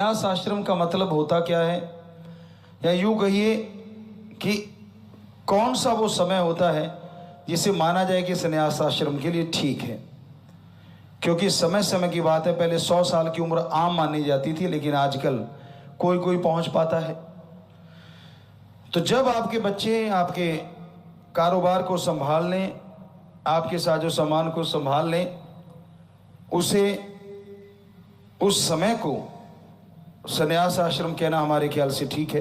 संन्यास आश्रम का मतलब होता क्या है, या यूँ कहिए कि कौन सा वो समय होता है जिसे माना जाए कि संन्यास आश्रम के लिए ठीक है। क्योंकि समय समय की बात है, पहले 100 साल की उम्र आम मानी जाती थी, लेकिन आजकल कोई कोई पहुंच पाता है। तो जब आपके बच्चे आपके कारोबार को संभाल लें, आपके साजो सामान को संभाल लें, उस समय को संन्यास आश्रम कहना हमारे ख्याल से ठीक है।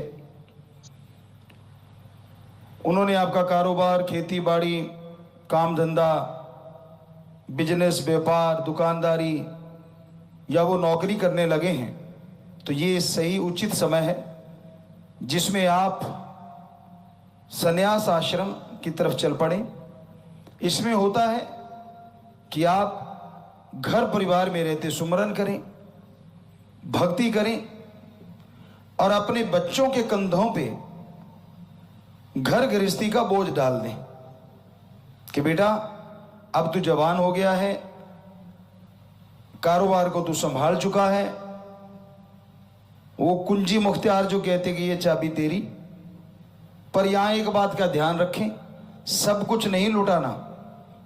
उन्होंने आपका कारोबार, खेती बाड़ी, काम धंधा, बिजनेस, व्यापार, दुकानदारी या वो नौकरी करने लगे हैं, तो ये सही उचित समय है जिसमें आप संन्यास आश्रम की तरफ चल पड़ें। इसमें होता है कि आप घर परिवार में रहते सुमरन करें, भक्ति करें और अपने बच्चों के कंधों पे घर गृहस्थी का बोझ डाल दें कि बेटा अब तू जवान हो गया है, कारोबार को तू संभाल चुका है। वो कुंजी मुख्तियार जो कहते कि ये चाबी तेरी। पर यहां एक बात का ध्यान रखें, सब कुछ नहीं लुटाना,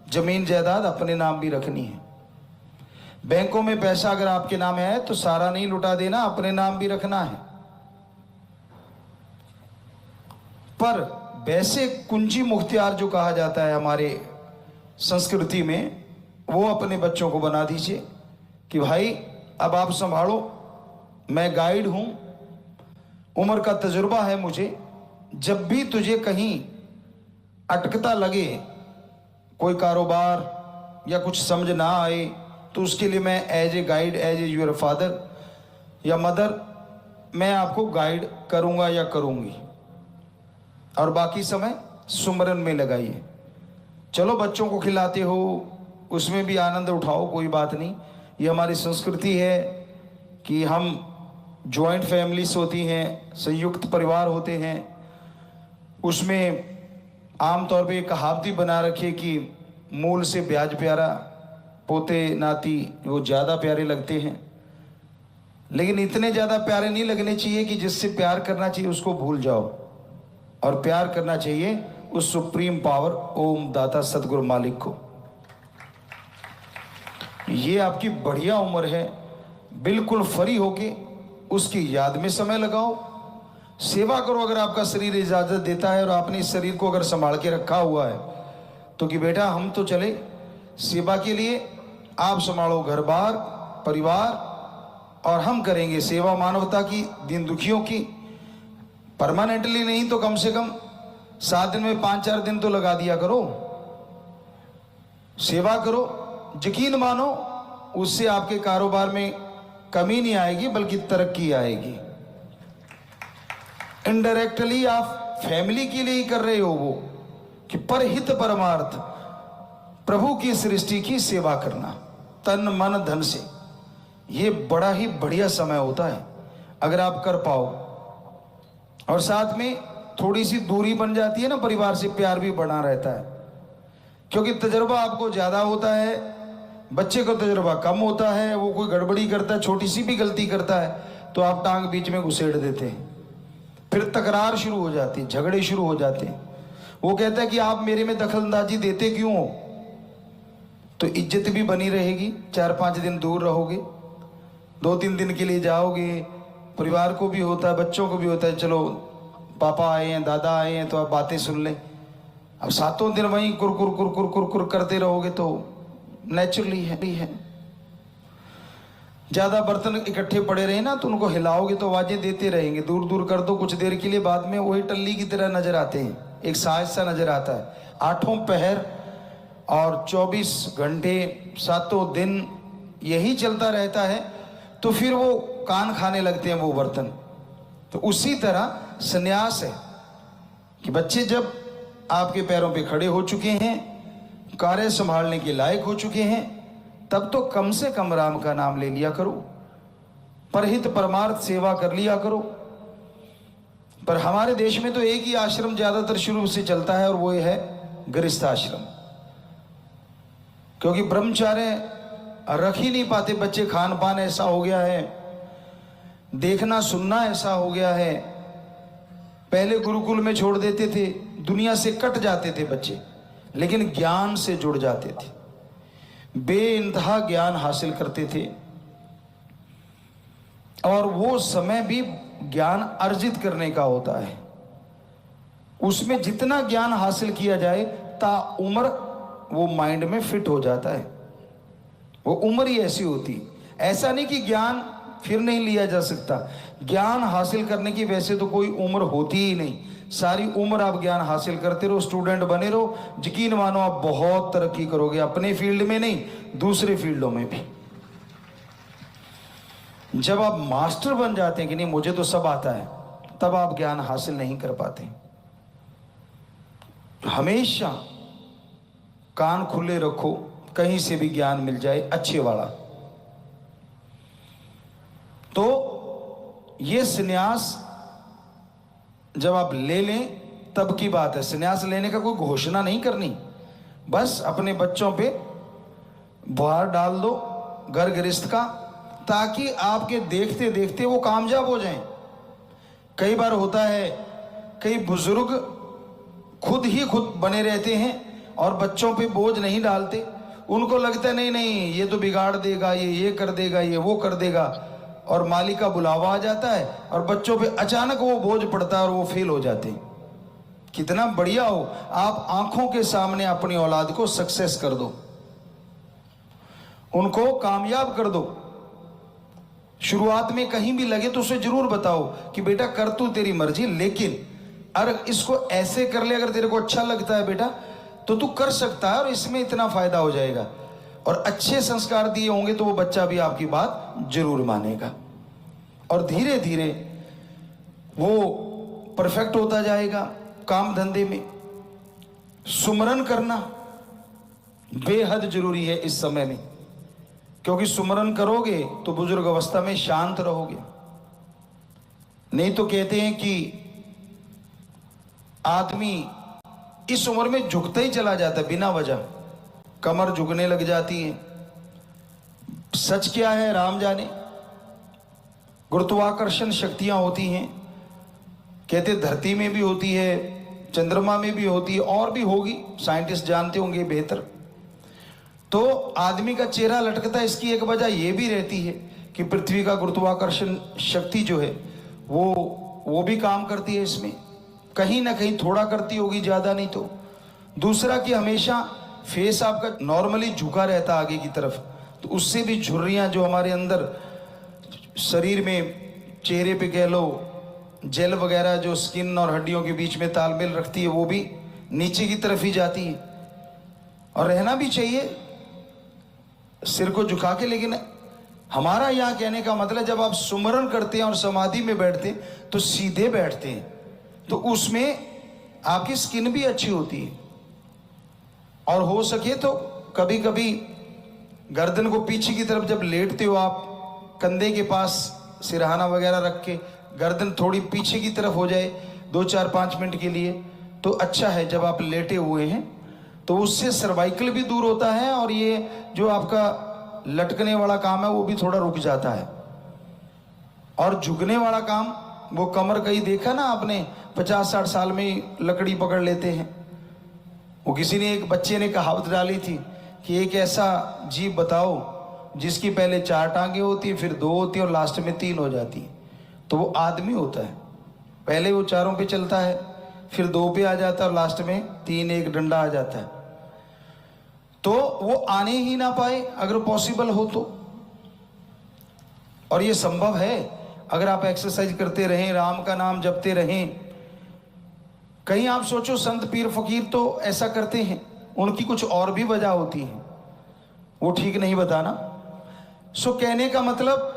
जमीन जायदाद अपने नाम भी रखनी है। बैंकों में पैसा अगर आपके नाम है तो सारा नहीं लुटा देना, अपने नाम भी रखना है। पर वैसे कुंजी मुख्तियार जो कहा जाता है हमारे संस्कृति में, वो अपने बच्चों को बना दीजिए कि भाई अब आप संभालो, मैं गाइड हूं, उम्र का तजुर्बा है मुझे। जब भी तुझे कहीं अटकता लगे, कोई कारोबार या कुछ समझ ना आए, तो उसके लिए मैं as a guide, as a your father या मदर, मैं आपको गाइड करूंगा या करूंगी। और बाकी समय सुमरन में लगाइए। चलो बच्चों को खिलाते हो, उसमें भी आनंद उठाओ, कोई बात नहीं। ये हमारी संस्कृति है कि हम जॉइंट फैमिलीज होती हैं, संयुक्त परिवार होते हैं। उसमें आमतौर पे कहावती बना रखी कि मूल से ब्याज प्यारा, पोते नाती वो ज़्यादा प्यारे लगते हैं। लेकिन इतने ज़्यादा प्यारे नहीं लगने चाहिए कि जिससे प्यार करना चाहिए उसको भूल जाओ, और प्यार करना चाहिए उस सुप्रीम पावर ओम दाता सतगुरु मालिक को। ये आपकी बढ़िया उम्र है, बिल्कुल फ्री होके उसकी याद में समय लगाओ, सेवा करो। अगर आपका शरीर इजाजत देता है और आपने इस शरीर को अगर संभाल के रखा हुआ है तो कि बेटा हम तो चले सेवा के लिए, आप संभालो घर बार परिवार, और हम करेंगे सेवा मानवता की, दीन दुखियों की। परमानेंटली नहीं तो कम से कम 7 दिन में 5-4 दिन तो लगा दिया करो, सेवा करो। यकीन मानो उससे आपके कारोबार में कमी नहीं आएगी बल्कि तरक्की आएगी। इनडायरेक्टली आप फैमिली के लिए ही कर रहे हो वो, कि परहित परमार्थ, प्रभु की सृष्टि की सेवा करना तन मन धन से, ये बड़ा ही बढ़िया समय होता है अगर आप कर पाओ। और साथ में थोड़ी सी दूरी बन जाती है ना परिवार से, प्यार भी बना रहता है। क्योंकि तजुर्बा आपको ज़्यादा होता है, बच्चे को तजुर्बा कम होता है। वो कोई गड़बड़ी करता है, छोटी सी भी गलती करता है तो आप टांग बीच में घुसेड़ देते हैं, फिर तकरार शुरू हो जाती है, झगड़े शुरू हो जाते हैं। वो कहता है कि आप मेरे में दखलंदाजी देते क्यों हो? तो इज्जत भी बनी रहेगी। 4-5 दिन दूर रहोगे, 2-3 दिन के लिए जाओगे, परिवार को भी होता है, बच्चों को भी होता है, चलो पापा आए हैं, दादा आए हैं तो आप बातें सुन लें। अब 7 दिन वहीं कुरकुर कुरकुर कुरकुर करते रहोगे तो नेचुरली है। ज़्यादा बर्तन इकट्ठे पड़े रहे ना तो उनको हिलाओगे तो आवाज़ें देते रहेंगे। दूर दूर कर दो कुछ देर के लिए, बाद में वही टल्ली की तरह नजर आते हैं, एक साज सा नजर आता है। 8 पहर और 24 घंटे 7 दिन यही चलता रहता है, तो फिर वो कान खाने लगते हैं वो बर्तन। तो उसी तरह संन्यास है कि बच्चे जब आपके पैरों पे खड़े हो चुके हैं, कार्य संभालने के लायक हो चुके हैं, तब तो कम से कम राम का नाम ले लिया करो, परहित परमार्थ सेवा कर लिया करो। पर हमारे देश में तो एक ही आश्रम ज्यादातर शुरू से चलता है और वो है गृहस्थ आश्रम। क्योंकि ब्रह्मचार्य रख ही नहीं पाते बच्चे, खान पान ऐसा हो गया है देखना सुनना ऐसा हो गया है। पहले गुरुकुल में छोड़ देते थे, दुनिया से कट जाते थे बच्चे, लेकिन ज्ञान से जुड़ जाते थे, बेइंतहा ज्ञान हासिल करते थे। और वो समय भी ज्ञान अर्जित करने का होता है, उसमें जितना ज्ञान हासिल किया जाए ता उम्र वो माइंड में फिट हो जाता है। वो उम्र ही ऐसी होती, ऐसा नहीं कि ज्ञान फिर नहीं लिया जा सकता। ज्ञान हासिल करने की वैसे तो कोई उम्र होती ही नहीं, सारी उम्र आप ज्ञान हासिल करते रहो, स्टूडेंट बने रहो, यकीन मानो आप बहुत तरक्की करोगे, अपने फील्ड में नहीं दूसरे फील्डों में भी। जब आप मास्टर बन जाते हैं कि नहीं मुझे तो सब आता है, तब आप ज्ञान हासिल नहीं कर पाते। हमेशा कान खुले रखो, कहीं से भी ज्ञान मिल जाए अच्छे वाला। तो ये संन्यास जब आप ले लें तब की बात है। संन्यास लेने का कोई घोषणा नहीं करनी, बस अपने बच्चों पे भार डाल दो घर गृहस्थ का, ताकि आपके देखते देखते वो कामयाब हो जाएं। कई बार होता है कई बुजुर्ग खुद ही खुद बने रहते हैं और बच्चों पे बोझ नहीं डालते। उनको लगता है नहीं नहीं ये तो बिगाड़ देगा, ये कर देगा, ये वो कर देगा, और मालिक का बुलावा आ जाता है और बच्चों पे अचानक वो बोझ पड़ता है और वो फेल हो जाते हैं। कितना बढ़िया हो, आप आंखों के सामने अपनी औलाद को सक्सेस कर दो, उनको कामयाब कर दो। शुरुआत में कहीं भी लगे तो उसे जरूर बताओ कि बेटा कर तू तेरी मर्जी, लेकिन अगर इसको ऐसे कर ले, अगर तेरे को अच्छा लगता है बेटा तो तू कर सकता है और इसमें इतना फायदा हो जाएगा। और अच्छे संस्कार दिए होंगे तो वो बच्चा भी आपकी बात जरूर मानेगा और धीरे धीरे वो परफेक्ट होता जाएगा। काम धंधे में सुमरन करना बेहद जरूरी है इस समय में, क्योंकि सुमरन करोगे तो बुजुर्ग अवस्था में शांत रहोगे। नहीं तो कहते हैं कि आदमी इस उम्र में झुकता ही चला जाता है बिना वजह, कमर झुकने लग जाती है। सच क्या है राम जाने। गुरुत्वाकर्षण शक्तियां होती हैं, कहते धरती में भी होती है, चंद्रमा में भी होती है, और भी होगी, साइंटिस्ट जानते होंगे बेहतर। तो आदमी का चेहरा लटकता है, इसकी एक वजह यह भी रहती है कि पृथ्वी का गुरुत्वाकर्षण शक्ति जो है वो भी काम करती है इसमें, कहीं ना कहीं थोड़ा करती होगी, ज्यादा नहीं तो। दूसरा कि हमेशा फेस आपका नॉर्मली झुका रहता आगे की तरफ, तो उससे भी झुर्रियां जो हमारे अंदर शरीर में चेहरे पे कह लो जेल वगैरह जो स्किन और हड्डियों के बीच में तालमेल रखती है, वो भी नीचे की तरफ ही जाती है। और रहना भी चाहिए सिर को झुका के, लेकिन हमारा यहाँ कहने का मतलब जब आप सुमरन करते हैं और समाधि में बैठते हैं तो सीधे बैठते हैं, तो उसमें आपकी स्किन भी अच्छी होती है। और हो सके तो कभी कभी गर्दन को पीछे की तरफ जब लेटते हो आप, कंधे के पास सिरहाना वगैरह रख के गर्दन थोड़ी पीछे की तरफ हो जाए 2-4-5 मिनट के लिए, तो अच्छा है। जब आप लेटे हुए हैं तो उससे सर्वाइकल भी दूर होता है और ये जो आपका लटकने वाला काम है वो भी थोड़ा रुक जाता है। और झुकने वाला काम, वो कमर कहीं देखा ना आपने, 50-60 साल में ही लकड़ी पकड़ लेते हैं। वो किसी ने, एक बच्चे ने कहावत डाली थी कि एक ऐसा जीव बताओ जिसकी पहले 4 टांगे होती है, फिर 2 होती है और लास्ट में 3 हो जाती है। तो वो आदमी होता है, पहले वो 4 पे चलता है, फिर 2 पे आ जाता है और लास्ट में 3, एक डंडा आ जाता है। तो वो आने ही ना पाए अगर पॉसिबल हो तो। और ये संभव है अगर आप एक्सरसाइज करते रहें, राम का नाम जपते रहें। कहीं आप सोचो संत पीर फकीर तो ऐसा करते हैं, उनकी कुछ और भी वजह होती है, वो ठीक नहीं बताना। सो कहने का मतलब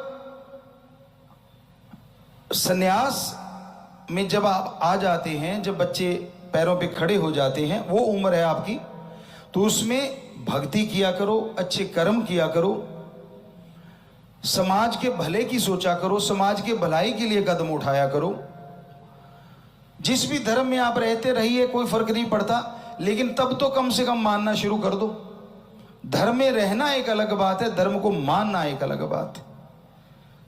सन्यास में जब आप आ जाते हैं, जब बच्चे पैरों पे खड़े हो जाते हैं, वो उम्र है आपकी, तो उसमें भक्ति किया करो, अच्छे कर्म किया करो, समाज के भले की सोचा करो, समाज के भलाई के लिए कदम उठाया करो। जिस भी धर्म में आप रहते रहिए, कोई फर्क नहीं पड़ता, लेकिन तब तो कम से कम मानना शुरू कर दो। धर्म में रहना एक अलग बात है, धर्म को मानना एक अलग बात है।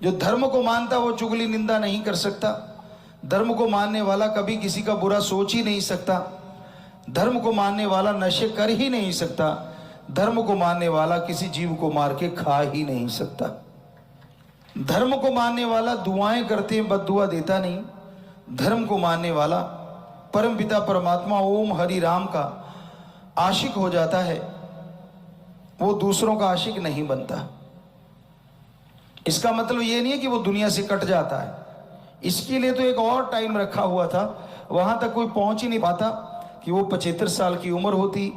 जो धर्म को मानता वो चुगली निंदा नहीं कर सकता। धर्म को मानने वाला कभी किसी का बुरा सोच ही नहीं सकता। धर्म को मानने वाला नशे कर ही नहीं सकता। धर्म को मानने वाला किसी जीव को मार के खा ही नहीं सकता। धर्म को मानने वाला दुआएं करते बद्दुआ देता नहीं। धर्म को मानने वाला परम पिता परमात्मा ओम हरि राम का आशिक हो जाता है, वो दूसरों का आशिक नहीं बनता। इसका मतलब ये नहीं है कि वो दुनिया से कट जाता है। इसके लिए तो एक और टाइम रखा हुआ था, वहां तक कोई पहुंच ही नहीं पाता कि वो 75 साल की उम्र होती,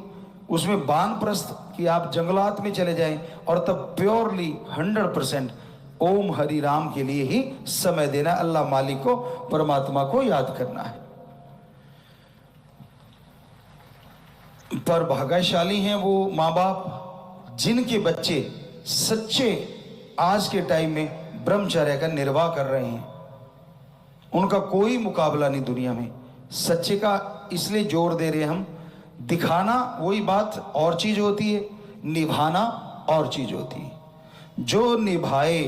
उसमें वानप्रस्थ कि आप जंगलात में चले जाएं और तब प्योरली 100% ओम हरि राम के लिए ही समय देना, अल्लाह मालिक को परमात्मा को याद करना है। पर भाग्यशाली हैं वो माँ बाप जिनके बच्चे सच्चे आज के टाइम में ब्रह्मचर्य का निर्वाह कर रहे हैं। उनका कोई मुकाबला नहीं दुनिया में। सच्चे का इसलिए जोर दे रहे हम, दिखाना वही बात और चीज होती है, निभाना और चीज होती है। जो निभाए,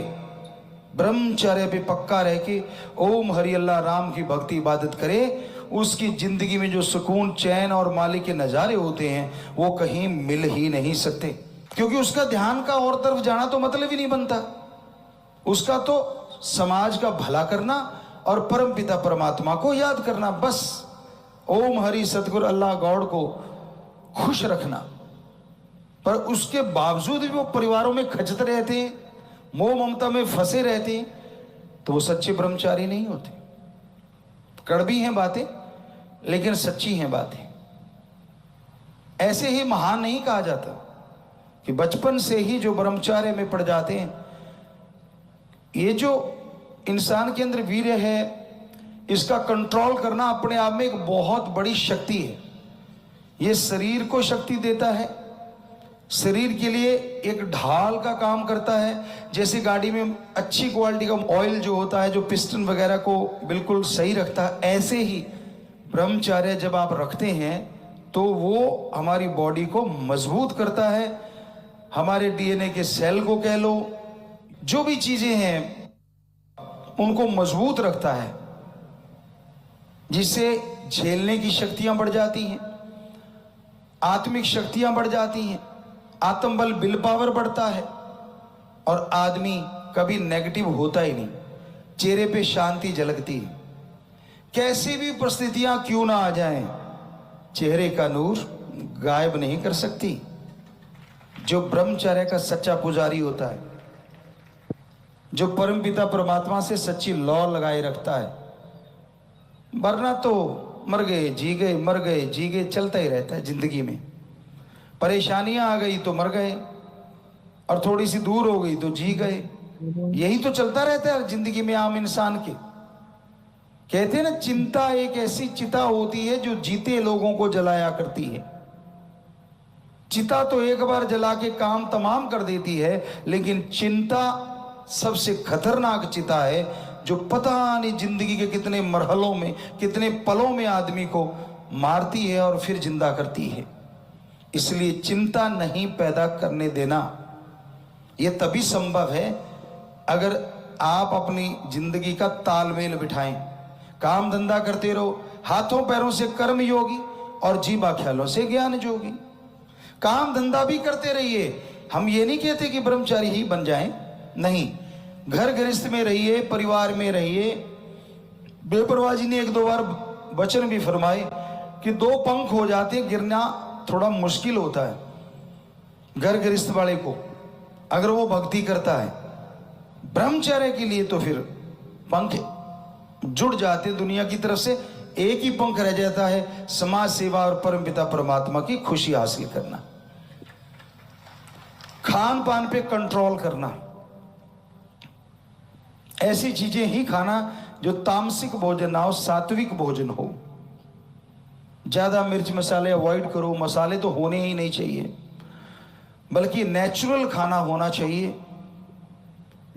ब्रह्मचर्य पे पक्का रह के ओम हरि अल्लाह राम की भक्ति इबादत करे, उसकी जिंदगी में जो सुकून चैन और मालिक के नजारे होते हैं वो कहीं मिल ही नहीं सकते। क्योंकि उसका ध्यान का और तरफ जाना तो मतलब ही नहीं बनता। उसका तो समाज का भला करना और परम पिता परमात्मा को याद करना, बस ओम हरि सतगुरु अल्लाह गॉड को खुश रखना। पर उसके बावजूद भी वो परिवारों में खचते रहते हैं, मोह ममता में फंसे रहते हैं, तो वो सच्चे ब्रह्मचारी नहीं होते। कड़वी हैं बातें लेकिन सच्ची हैं बातें। ऐसे ही महान नहीं कहा जाता कि बचपन से ही जो ब्रह्मचार्य में पड़ जाते हैं। ये जो इंसान के अंदर वीर्य है, इसका कंट्रोल करना अपने आप में एक बहुत बड़ी शक्ति है। ये शरीर को शक्ति देता है, शरीर के लिए एक ढाल का काम करता है। जैसे गाड़ी में अच्छी क्वालिटी का ऑयल जो होता है, जो पिस्टन वगैरह को बिल्कुल सही रखता है, ऐसे ही ब्रह्मचर्य जब आप रखते हैं तो वो हमारी बॉडी को मजबूत करता है। हमारे डीएनए के सेल को कह लो, जो भी चीजें हैं उनको मजबूत रखता है, जिससे झेलने की शक्तियां बढ़ जाती हैं, आत्मिक शक्तियां बढ़ जाती हैं, आत्मबल विल पावर बढ़ता है और आदमी कभी नेगेटिव होता ही नहीं। चेहरे पे शांति झलकती है। कैसी भी परिस्थितियां क्यों ना आ जाएं, चेहरे का नूर गायब नहीं कर सकती। जो ब्रह्मचर्य का सच्चा पुजारी होता है, जो परम पिता परमात्मा से सच्ची लौ लगाए रखता है, वरना तो मर गए जी गए, मर गए जी गए चलता ही रहता है जिंदगी में। परेशानियां आ गई तो मर गए और थोड़ी सी दूर हो गई तो जी गए। यही तो चलता रहता है जिंदगी में आम इंसान के। कहते हैं ना, चिंता एक ऐसी चिता होती है जो जीते लोगों को जलाया करती है। चिता तो एक बार जला के काम तमाम कर देती है, लेकिन चिंता सबसे खतरनाक चिता है जो पता नहीं जिंदगी के कितने मरहलों में, कितने पलों में आदमी को मारती है और फिर जिंदा करती है। इसलिए चिंता नहीं पैदा करने देना। यह तभी संभव है अगर आप अपनी जिंदगी का तालमेल बिठाएं। काम धंधा करते रहो, हाथों पैरों से कर्म योगी और जीवा ख्यालों से ज्ञान जोगी। काम धंधा भी करते रहिए। हम ये नहीं कहते कि ब्रह्मचारी ही बन जाएं, नहीं। घर गृहस्थ में रहिए, परिवार में रहिए। बेपरवाह जी ने एक दो बार वचन भी फरमाए कि दो पंख हो जाते, गिरना थोड़ा मुश्किल होता है घर गृहस्थ वाले को, अगर वो भक्ति करता है। ब्रह्मचर्य के लिए तो फिर पंख जुड़ जाते दुनिया की तरफ से, एक ही पंख रह जाता है, समाज सेवा और परमपिता परमात्मा की खुशी हासिल करना। खान पान पे कंट्रोल करना, ऐसी चीजें ही खाना जो तामसिक भोजन ना हो, सात्विक भोजन हो। ज्यादा मिर्च मसाले अवॉइड करो। मसाले तो होने ही नहीं चाहिए, बल्कि नेचुरल खाना होना चाहिए।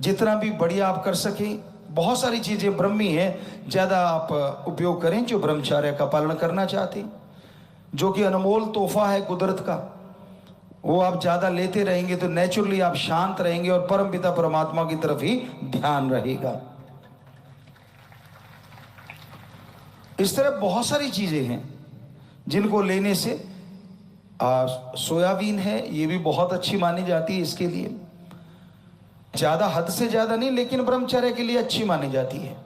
जितना भी बढ़िया आप कर सके। बहुत सारी चीजें ब्रह्मी हैं, ज्यादा आप उपयोग करें जो ब्रह्मचर्य का पालन करना चाहते हैं, जो कि अनमोल तोहफा है कुदरत का। वो आप ज्यादा लेते रहेंगे तो नेचुरली आप शांत रहेंगे और परमपिता परमात्मा की तरफ ही ध्यान रहेगा। इस तरह बहुत सारी चीजें हैं जिनको लेने से सोयाबीन है, ये भी बहुत अच्छी मानी जाती है, इसके लिए ज्यादा, हद से ज्यादा नहीं, लेकिन ब्रह्मचर्य के लिए अच्छी मानी जाती है।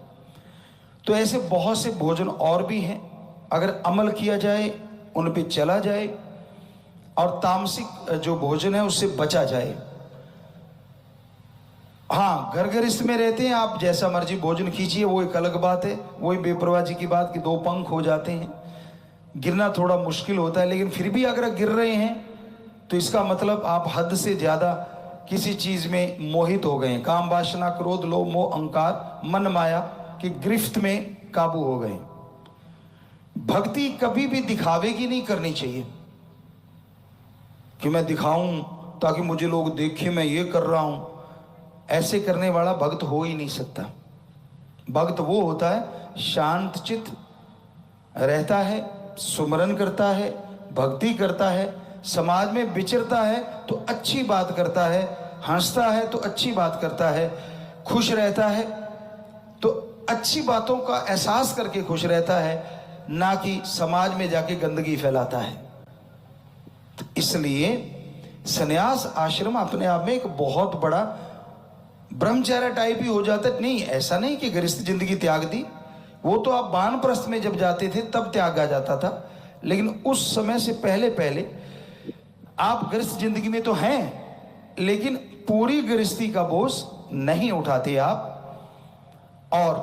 तो ऐसे बहुत से भोजन और भी हैं, अगर अमल किया जाए, उन पे चला जाए और तामसिक जो भोजन है उससे बचा जाए। हाँ, घर गृहस्थ में रहते हैं आप, जैसा मर्जी भोजन कीजिए, वो एक अलग बात है। वही बेपरवाह जी की बात कि दो पंख हो जाते हैं, गिरना थोड़ा मुश्किल होता है, लेकिन फिर भी अगर गिर रहे हैं तो इसका मतलब आप हद से ज्यादा किसी चीज में मोहित हो गए, काम वासना क्रोध लोभ मोह अहंकार मन माया की गिरफ्त में काबू हो गए। भक्ति कभी भी दिखावे की नहीं करनी चाहिए कि मैं दिखाऊं ताकि मुझे लोग देखें मैं ये कर रहा हूं। ऐसे करने वाला भक्त हो ही नहीं सकता। भक्त वो होता है शांत चित्त रहता है, सुमरन करता है, भक्ति करता है, समाज में विचरता है तो अच्छी बात करता है, हंसता है तो अच्छी बात करता है, खुश रहता है तो अच्छी बातों का एहसास करके खुश रहता है, ना कि समाज में जाके गंदगी फैलाता है। तो इसलिए संन्यास आश्रम अपने आप में एक बहुत बड़ा ब्रह्मचर्य टाइप ही हो जाता है। नहीं, ऐसा नहीं कि गृहस्थ जिंदगी त्याग दी, वो तो आप वानप्रस्थ में जब जाते थे तब त्यागा जाता था, लेकिन उस समय से पहले पहले आप गृहस्थ जिंदगी में तो हैं, लेकिन पूरी गृहस्थी का बोझ नहीं उठाते आप, और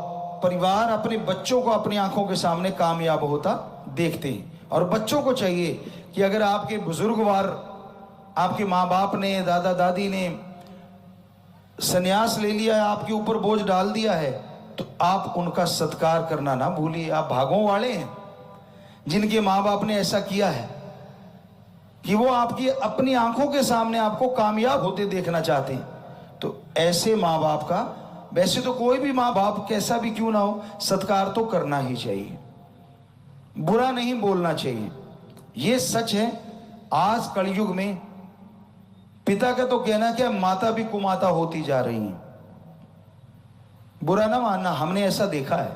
परिवार अपने बच्चों को अपनी आंखों के सामने कामयाब होता देखते हैं। और बच्चों को चाहिए कि अगर आपके बुजुर्गवार, आपके माँ बाप ने, दादा दादी ने संन्यास ले लिया है, आपके ऊपर बोझ डाल दिया है, तो आप उनका सत्कार करना ना भूलिए। आप भागों वाले हैं जिनके माँ बाप ने ऐसा किया है कि वो आपकी अपनी आंखों के सामने आपको कामयाब होते देखना चाहते हैं। तो ऐसे माँ बाप का, वैसे तो कोई भी माँ बाप कैसा भी क्यों ना हो, सत्कार तो करना ही चाहिए, बुरा नहीं बोलना चाहिए। ये सच है। आज कलयुग में पिता का तो कहना क्या, माता भी कुमाता होती जा रही है। बुरा ना मानना, हमने ऐसा देखा है।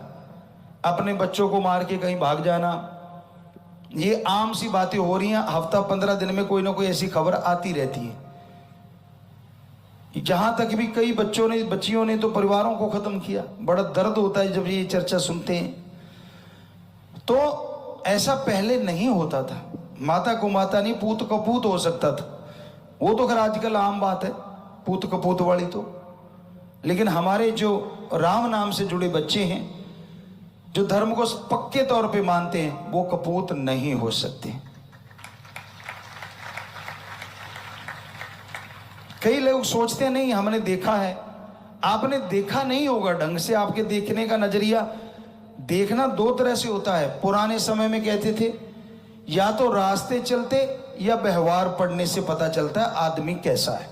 अपने बच्चों को मार के कहीं भाग जाना, ये आम सी बातें हो रही हैं। हफ्ता 15 दिन में कोई ना कोई ऐसी खबर आती रहती है। जहां तक भी कई बच्चियों ने तो परिवारों को खत्म किया। बड़ा दर्द होता है जब ये चर्चा सुनते हैं। तो ऐसा पहले नहीं होता था। माता को माता नहीं, पूत कपूत हो सकता था। वो तो खैर आजकल आम बात है, पूत कपूत वाली तो। लेकिन हमारे जो राम नाम से जुड़े बच्चे हैं, जो धर्म को पक्के तौर पे मानते हैं, वो कपूत नहीं हो सकते। कई लोग सोचते हैं नहीं हमने देखा है, आपने देखा नहीं होगा ढंग से। आपके देखने का नजरिया, देखना दो तरह से होता है। पुराने समय में कहते थे या तो रास्ते चलते या व्यवहार पढ़ने से पता चलता है आदमी कैसा है।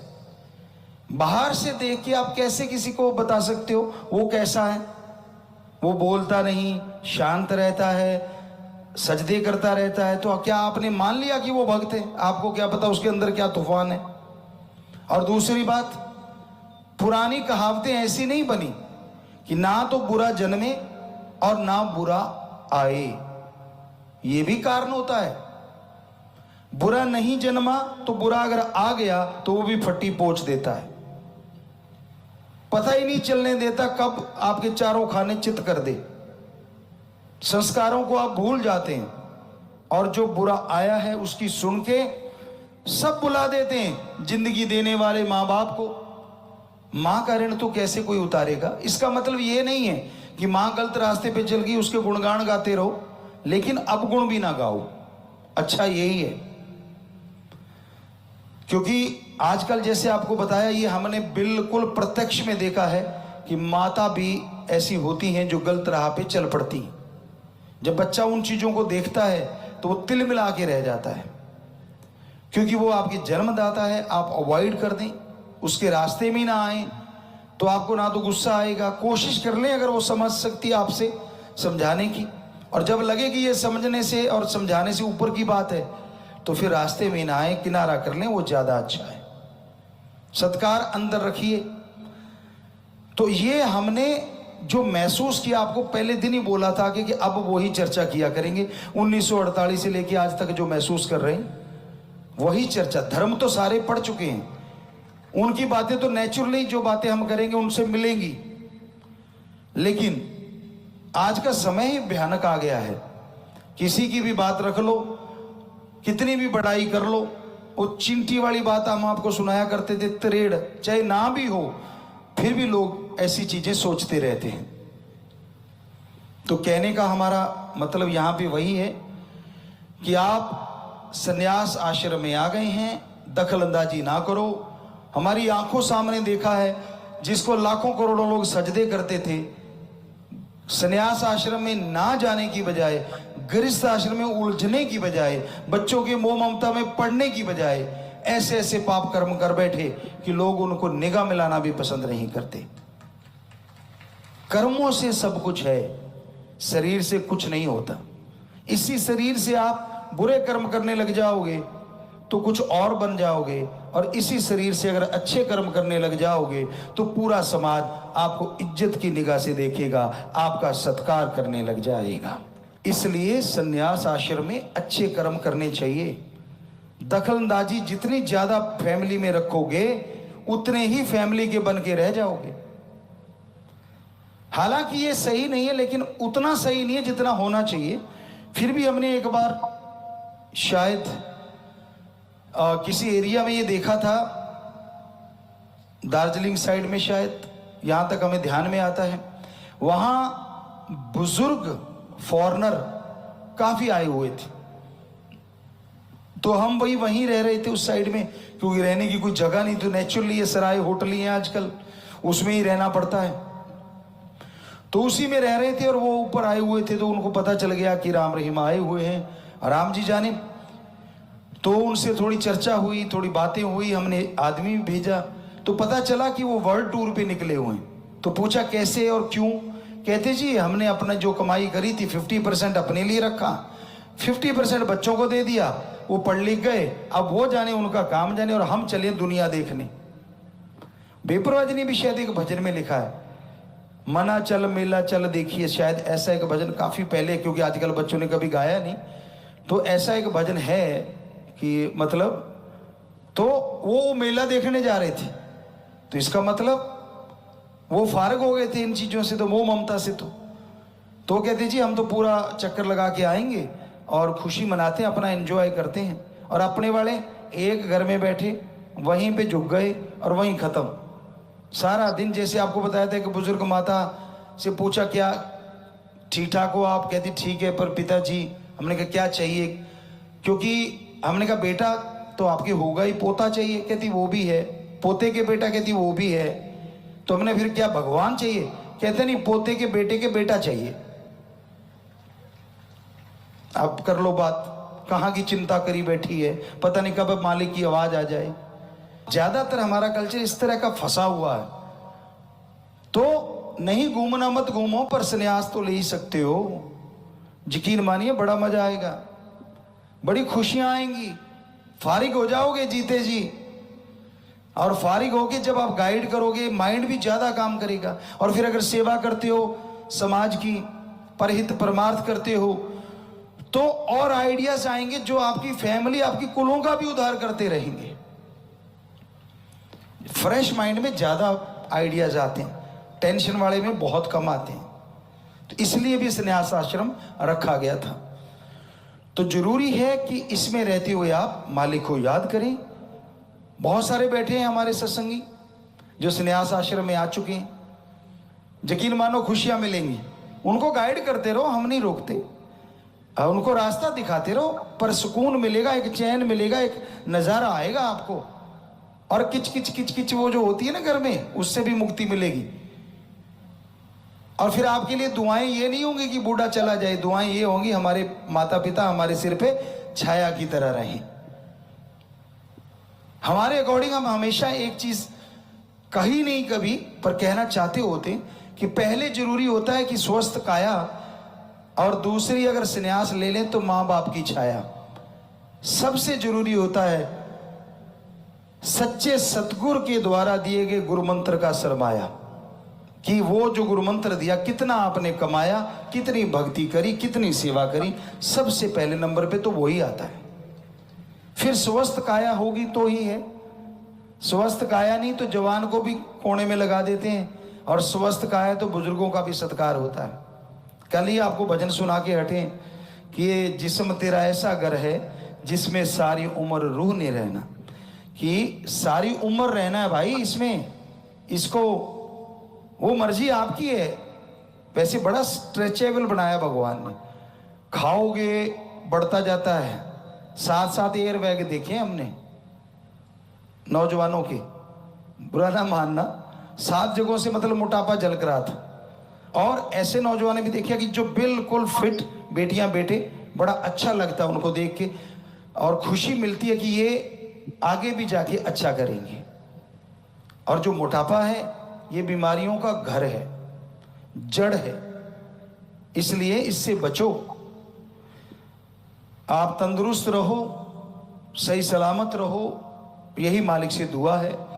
बाहर से देख के आप कैसे किसी को बता सकते हो वो कैसा है? वो बोलता नहीं, शांत रहता है, सजदे करता रहता है, तो क्या आपने मान लिया कि वो भक्त है? आपको क्या पता उसके अंदर क्या तूफान है। और दूसरी बात, पुरानी कहावतें ऐसी नहीं बनी कि ना तो बुरा जन्मे और ना बुरा आए। ये भी कारण होता है। बुरा नहीं जन्मा तो बुरा अगर आ गया तो वो भी फट्टी पोंछ देता है, पता ही नहीं चलने देता कब आपके चारों खाने चित कर दे। संस्कारों को आप भूल जाते हैं, और जो बुरा आया है उसकी सुन के सब बुला देते हैं। जिंदगी देने वाले माँ बाप को, माँ का ऋण तो कैसे कोई उतारेगा? इसका मतलब ये नहीं है कि माँ गलत रास्ते पे चल गई उसके गुणगान गाते रहो, लेकिन अब गुण भी ना गाओ। अच्छा यही है, क्योंकि आजकल जैसे आपको बताया, ये हमने बिल्कुल प्रत्यक्ष में देखा है कि माता भी ऐसी होती हैं जो गलत राह पे चल पड़ती हैं। जब बच्चा उन चीजों को देखता है तो वो तिल मिला के रह जाता है, क्योंकि वो आपके जन्मदाता है। आप अवॉइड कर दें, उसके रास्ते में ना आए, तो आपको ना तो गुस्सा आएगा। कोशिश कर लें अगर वो समझ सकती है आपसे समझाने की, और जब लगे कि ये समझने से और समझाने से ऊपर की बात है, तो फिर रास्ते में ना आए, किनारा कर लें, वो ज्यादा अच्छा है। सत्कार अंदर रखिए। तो ये हमने जो महसूस किया, आपको पहले दिन ही बोला था कि अब वही चर्चा किया करेंगे। 1948 से लेके आज तक जो महसूस कर रहे हैं वही चर्चा। धर्म तो सारे पढ़ चुके हैं, उनकी बातें तो नेचुरली जो बातें हम करेंगे उनसे मिलेंगी। लेकिन आज का समय ही भयानक आ गया है। किसी की भी बात रख लो, कितनी भी बड़ाई कर लो, वो चिंटी वाली बात हम आपको सुनाया करते थे, त्रेड़ चाहे ना भी हो फिर भी लोग ऐसी चीजें सोचते रहते हैं। तो कहने का हमारा मतलब यहां पे वही है कि आप संन्यास आश्रम में आ गए हैं, दखल अंदाजी ना करो। हमारी आंखों सामने देखा है, जिसको लाखों करोड़ों लोग सजदे करते थे, संन्यास आश्रम में ना जाने की बजाय, गृहस्थ आश्रम में उलझने की बजाय, बच्चों के मोह ममता में पड़ने की बजाय ऐसे ऐसे पाप कर्म कर बैठे कि लोग उनको निगाह मिलाना भी पसंद नहीं करते। कर्मों से सब कुछ है, शरीर से कुछ नहीं होता। इसी शरीर से आप बुरे कर्म करने लग जाओगे तो कुछ और बन जाओगे, और इसी शरीर से अगर अच्छे कर्म करने लग जाओगे तो पूरा समाज आपको इज्जत की निगाह से देखेगा, आपका सत्कार करने लग जाएगा। इसलिए संन्यास आश्रम में अच्छे कर्म करने चाहिए। दखलंदाजी जितनी ज्यादा फैमिली में रखोगे उतने ही फैमिली के बन के रह जाओगे। हालांकि ये सही नहीं है, लेकिन उतना सही नहीं है जितना होना चाहिए। फिर भी हमने एक बार शायद किसी एरिया में ये देखा था, दार्जिलिंग साइड में शायद, यहां तक हमें ध्यान में आता है, वहां बुजुर्ग फॉरेनर काफी आए हुए थे। तो हम वहीं रह रहे थे उस साइड में, क्योंकि रहने की कोई जगह नहीं, तो नेचुरली ये सराय होटल ही है आजकल, उसमें ही रहना पड़ता है। तो उसी में रह रहे थे और वो ऊपर आए हुए थे, तो उनको पता चल गया कि राम रहीम आए हुए हैं, राम जी जाने। तो उनसे थोड़ी चर्चा हुई, थोड़ी बातें हुई, हमने आदमी भेजा, तो पता चला कि वो वर्ल्ड टूर पे निकले हुए हैं। तो पूछा कैसे और क्यों? कहते जी हमने अपना जो कमाई करी थी 50% अपने लिए रखा, 50% बच्चों को दे दिया, वो पढ़ लिख गए, अब वो जाने उनका काम जाने, और हम चले दुनिया देखने। बेपरवाह ने भी शायद एक भजन में लिखा है, मना चल मेला चल देखिए, शायद ऐसा एक भजन काफी पहले, क्योंकि आजकल बच्चों ने कभी गाया नहीं, तो ऐसा एक भजन है कि मतलब, तो वो मेला देखने जा रहे थे, तो इसका मतलब वो फारग हो गए थे इन चीजों से, तो मोह ममता से। तो कहते जी हम तो पूरा चक्कर लगा के आएंगे और खुशी मनाते हैं, अपना एंजॉय करते हैं, और अपने वाले एक घर में बैठे वहीं पे झुक गए और वहीं खत्म सारा दिन। जैसे आपको बताया था कि बुजुर्ग माता से पूछा क्या ठीक ठाक हो आप? कहती ठीक है, पर पिताजी, हमने कहा क्या चाहिए? क्योंकि हमने कहा बेटा तो आपके होगा ही, पोता चाहिए? कहती वो भी है। पोते के बेटा? कहती वो भी है। तो हमने फिर क्या भगवान चाहिए? कहते नहीं, पोते के बेटा चाहिए। अब कर लो बात, कहाँ की चिंता करी बैठी है, पता नहीं कब मालिक की आवाज आ जाए। ज्यादातर हमारा कल्चर इस तरह का फंसा हुआ है। तो नहीं घूमना मत घूमो, पर संन्यास तो ले ही सकते हो। यकीन मानिए बड़ा मजा आएगा, बड़ी खुशियां आएंगी, फारिग हो जाओगे जीते जी। और फारिग होके जब आप गाइड करोगे, माइंड भी ज्यादा काम करेगा। और फिर अगर सेवा करते हो, समाज की परहित परमार्थ करते हो, तो और आइडियाज आएंगे जो आपकी फैमिली, आपकी कुलों का भी उद्धार करते रहेंगे। फ्रेश माइंड में ज्यादा आइडियाज आते हैं, टेंशन वाले में बहुत कम आते हैं। तो इसलिए भी संन्यास आश्रम रखा गया था। तो जरूरी है कि इसमें रहते हुए आप मालिक को याद करें। बहुत सारे बैठे हैं हमारे सत्संगी जो संन्यास आश्रम में आ चुके हैं, यकीन मानो खुशियां मिलेंगी। उनको गाइड करते रहो, हम नहीं रोकते, उनको रास्ता दिखाते रहो, पर सुकून मिलेगा, एक चैन मिलेगा, एक नजारा आएगा आपको। और किच किच किच किच वो जो होती है ना घर में, उससे भी मुक्ति मिलेगी। और फिर आपके लिए दुआएं ये नहीं होंगी कि बूढ़ा चला जाए, दुआएं ये होंगी हमारे माता पिता हमारे सिर पे छाया की तरह रहें। हमारे अकॉर्डिंग हम हमेशा एक चीज कही नहीं कभी, पर कहना चाहते होते कि पहले जरूरी होता है कि स्वस्थ काया, और दूसरी अगर संन्यास ले लें तो माँ बाप की छाया। सबसे जरूरी होता है सच्चे सतगुरु के द्वारा दिए गए गुरु मंत्र का सरमाया, कि वो जो गुरु मंत्र दिया कितना आपने कमाया, कितनी भक्ति करी, कितनी सेवा करी, सबसे पहले नंबर पे तो वही आता है। फिर स्वस्थ काया होगी तो ही है, स्वस्थ काया नहीं तो जवान को भी कोने में लगा देते हैं, और स्वस्थ काया तो बुजुर्गों का भी सत्कार होता है। कल ही आपको भजन सुना के हटे कि ये जिस्म तेरा ऐसा घर है जिसमें सारी उम्र रूह ने रहना, कि सारी उम्र रहना है भाई इसमें, इसको वो मर्जी आपकी है। वैसे बड़ा स्ट्रेचेबल बनाया भगवान ने, खाओगे बढ़ता जाता है। साथ साथ एयर बैग देखे हमने नौजवानों के, बुरा ना मानना, 7 जगहों से मतलब मोटापा झलक रहा था। और ऐसे नौजवान भी देखिए कि जो बिल्कुल फिट, बेटियां बेटे, बड़ा अच्छा लगता है उनको देख के, और खुशी मिलती है कि ये आगे भी जाके अच्छा करेंगे। और जो मोटापा है ये बीमारियों का घर है, जड़ है, इसलिए इससे बचो। आप तंदुरुस्त रहो, सही सलामत रहो, यही मालिक से दुआ है।